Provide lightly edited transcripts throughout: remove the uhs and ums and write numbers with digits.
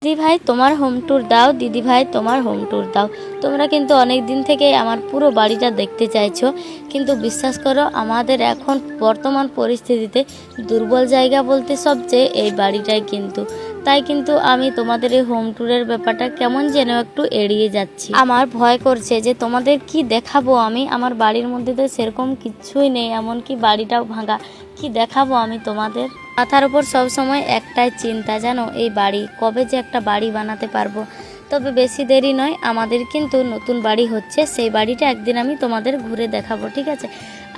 দিদি ভাই তোমার হোম ট্যুর দাও, দিদি ভাই তোমার হোম ট্যুর দাও। তোমরা কিন্তু অনেক দিন থেকে আমার পুরো বাড়িটা দেখতে চাইছো, কিন্তু বিশ্বাস করো আমাদের এখন বর্তমান পরিস্থিতিতে দুর্বল জায়গা বলতে সবচেয়ে এই বাড়িটাই কিন্তু। তাই কিন্তু আমি তোমাদের এই হোম ট্যুরের ব্যাপারটা কেমন যেন একটু এড়িয়ে যাচ্ছি। আমার ভয় করছে যে তোমাদের কি দেখাবো আমি। আমার বাড়ির মধ্যে তো সেরকম কিছুই নেই, এমনকি বাড়িটাও ভাঙা। কি দেখাবো আমি তোমাদের? মাথার উপর সবসময় একটাই চিন্তা, জানো, এই বাড়ি কবে যে একটা বাড়ি বানাতে পারবো। তবে বেশি দেরি নয়, আমাদের কিন্তু নতুন বাড়ি হচ্ছে, সেই বাড়িটা একদিন আমি তোমাদের ঘুরে দেখাবো, ঠিক আছে?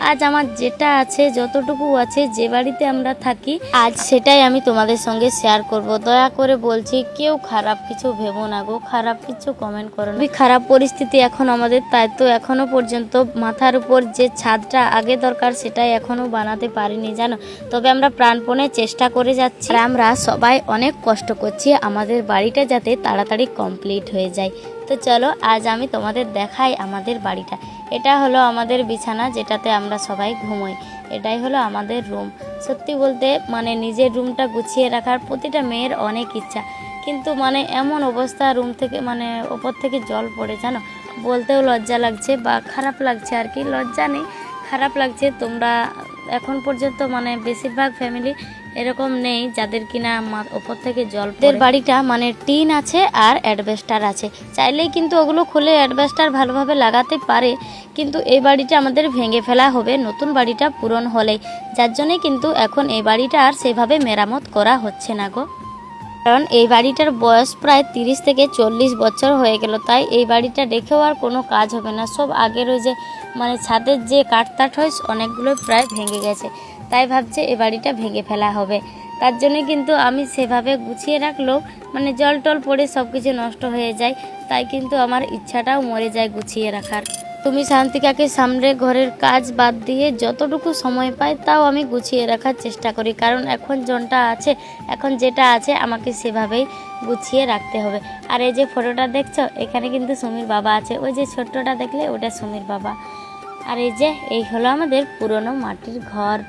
আজ আমার যেটা আছে, যতটুকু আছে, যে বাড়িতে আমরা থাকি, আজ সেটাই আমি তোমাদের সঙ্গে শেয়ার করব। দয়া করে বলছি কেউ খারাপ কিছু ভেবো না গো, খারাপ কিছু কমেন্ট করো না। খারাপ পরিস্থিতি এখন আমাদের, তাই তো এখনো পর্যন্ত মাথার উপর যে ছাদটা আগে দরকার সেটাই এখনো বানাতে পারিনি, জানো। তবে আমরা প্রাণপণে চেষ্টা করে যাচ্ছি, আর আমরা সবাই অনেক কষ্ট করছি আমাদের বাড়িটা যাতে তাড়াতাড়ি কমপ্লিট হয়ে যায়। তো চলো আজ আমি তোমাদের দেখাই আমাদের বাড়িটা। এটা হলো আমাদের বিছানা, যেটাতে আমরা সবাই ঘুমোই। এটাই হলো আমাদের রুম। সত্যি বলতে মানে নিজের রুমটা গুছিয়ে রাখার প্রতিটা মেয়ের অনেক ইচ্ছা, কিন্তু মানে এমন অবস্থা, রুম থেকে মানে ওপর থেকে জল পড়ে, জানো। বলতেও লজ্জা লাগছে বা খারাপ লাগছে আর কি, লজ্জা নেই, খারাপ লাগছে। তোমরা এখন পর্যন্ত মানে বেশিরভাগ ফ্যামিলি এরকম নেই যাদের কিনা ওপর থেকে জল পড়ে। বাড়িটা মানে টিন আছে আর অ্যাডবেস্টার আছে, চাইলেই কিন্তু ওগুলো খুলে অ্যাডবেস্টার ভালোভাবে লাগাতে পারে, কিন্তু এই বাড়িটা আমাদের ভেঙে ফেলা হবে নতুন বাড়িটা পূরণ হলেই। যার জন্যে কিন্তু এখন এই বাড়িটা আর সেভাবে মেরামত করা হচ্ছে না গো। কারণ এই বাড়িটার বয়স প্রায় 30 থেকে 40 বছর হয়ে গেল, তাই এই বাড়িটা রেখেও আর কোনো কাজ হবে না। সব আগের ওই যে মানে ছাদের যে কাঠটাঠ হয় অনেকগুলো প্রায় ভেঙে গেছে, তাই ভাবছে এই বাড়িটা ভেঙে ফেলা হবে। তার জন্য কিন্তু আমি সেভাবে গুছিয়ে রাখলেও মানে জল টল পড়ে সব কিছু নষ্ট হয়ে যায়, তাই কিন্তু আমার ইচ্ছাটাও মরে যায় গুছিয়ে রাখার। তুমি শান্তিকাকে সামনে ঘরের কাজ বাদ দিয়ে যতটুকু সময় পাই তাও আমি গুছিয়ে রাখার চেষ্টা করি, কারণ এখন যেটা আছে আমাকে সেভাবেই গুছিয়ে রাখতে হবে। আর এই যে ফটোটা দেখছো, এখানে কিন্তু সুমির বাবা আছে, ওই যে ছোট্টটা দেখলে ওটা সুমির বাবা। আর এই হলো আমাদের পুরনো মাটির ঘর।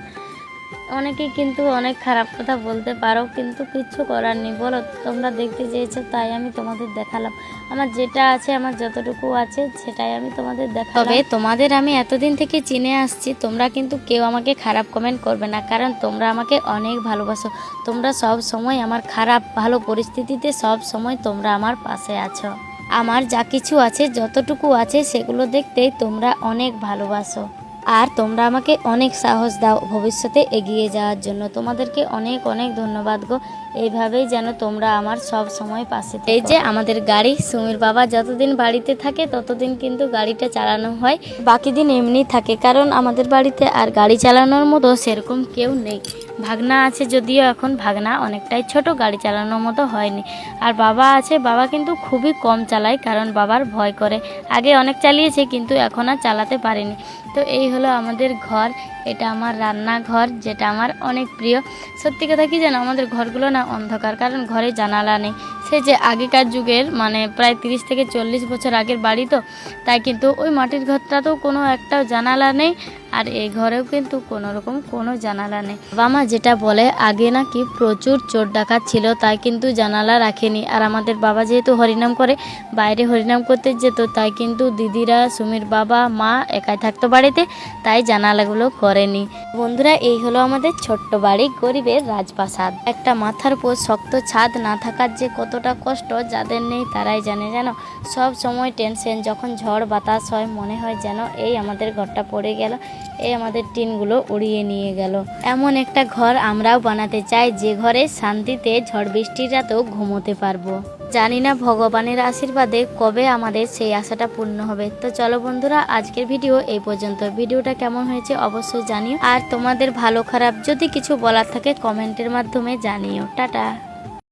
অনেকেই কিন্তু অনেক খারাপ কথা বলতে পারো, কিন্তু কিচ্ছু করার নেই, বলো। তোমরা দেখতে চেয়েছো তাই আমি তোমাদের দেখালাম। আমার যেটা আছে, আমার যতটুকু আছে সেটাই আমি তোমাদের দেখালাম। তবে তোমাদের আমি এতদিন থেকে চিনে আসছি, তোমরা কিন্তু কেউ আমাকে খারাপ কমেন্ট করবে না, কারণ তোমরা আমাকে অনেক ভালোবাসো। তোমরা সব সময় আমার খারাপ ভালো পরিস্থিতিতে সব সময় তোমরা আমার পাশে আছো। আমার যা কিছু আছে, যতটুকু আছে, সেগুলো দেখতেই তোমরা অনেক ভালোবাসো, আর তোমরা আমাকে অনেক সাহস দাও ভবিষ্যতে এগিয়ে যাওয়ার জন্য। তোমাদেরকে অনেক অনেক ধন্যবাদ গো। এইভাবেই যেন তোমরা আমার সব সময় পাশে। এই যে আমাদের গাড়ি, সুমির বাবা যতদিন বাড়িতে থাকে ততদিন কিন্তু গাড়িটা চালানো হয়, বাকি দিন এমনি থাকে, কারণ আমাদের বাড়িতে আর গাড়ি চালানোর মতো সেরকম কেউ নেই। ভাগনা আছে যদিও, এখন ভাগনা অনেকটাই ছোট, গাড়ি চালানোর মতো হয়নি। আর বাবা আছে, বাবা কিন্তু খুবই কম চালায়, কারণ বাবার ভয় করে। আগে অনেক চালিয়েছে কিন্তু এখন আর চালাতে পারেনি। তো এই হলো আমাদের ঘর, এটা আমার রান্নাঘর, যেটা আমার অনেক প্রিয়। সত্যি কথা কি জানো, আমাদের ঘরগুলো না অন্ধকার, কারণ ঘরে জানালা নেই। সে যে আগেকার যুগের মানে প্রায় 30 থেকে 40 বছর আগের বাড়ি, তো তাই কিন্তু ওই মাটির ঘরটাতেও কোনো একটাও জানালা নেই, আর এই ঘরেও কিন্তু কোনো রকম কোনো জানালা নেই। বাবা মা যেটা বলে, আগে নাকি প্রচুর চোর ডাকাত ছিল, তাই কিন্তু জানালা রাখেনি। আর আমাদের বাবা যেহেতু হরিনাম করে, বাইরে হরিনাম করতে যেত, তাই কিন্তু দিদিরা, সুমির বাবা, মা একাই থাকতো বাড়িতে, তাই জানালাগুলো করেনি। বন্ধুরা, এই হলো আমাদের ছোট্ট বাড়ি, গরিবের রাজপ্রাসাদ। একটা মাথার উপর শক্ত ছাদ না থাকার যে কতটা কষ্ট যাদের নেই তারাই জানে, জানো। সব সময় টেনশন, যখন ঝড় বাতাস হয় মনে হয় যেন এই আমাদের ঘরটা পড়ে গেল, এই আমাদের টিনগুলো উড়িয়ে নিয়ে গেল। এমন একটা ঘর আমরাও বানাতে চাই, যে ঘরে শান্তিতে ঝড় বৃষ্টির রাতেও ঘুমোতে পারবো। জানি না ভগবানের আশীর্বাদে কবে আমাদের সেই আশাটা পূর্ণ হবে। তো চলো বন্ধুরা, আজকের ভিডিও এই পর্যন্ত। ভিডিওটা কেমন হয়েছে অবশ্যই জানিও, আর তোমাদের ভালো খারাপ যদি কিছু বলার থাকে কমেন্টের মাধ্যমে জানিও। টাটা।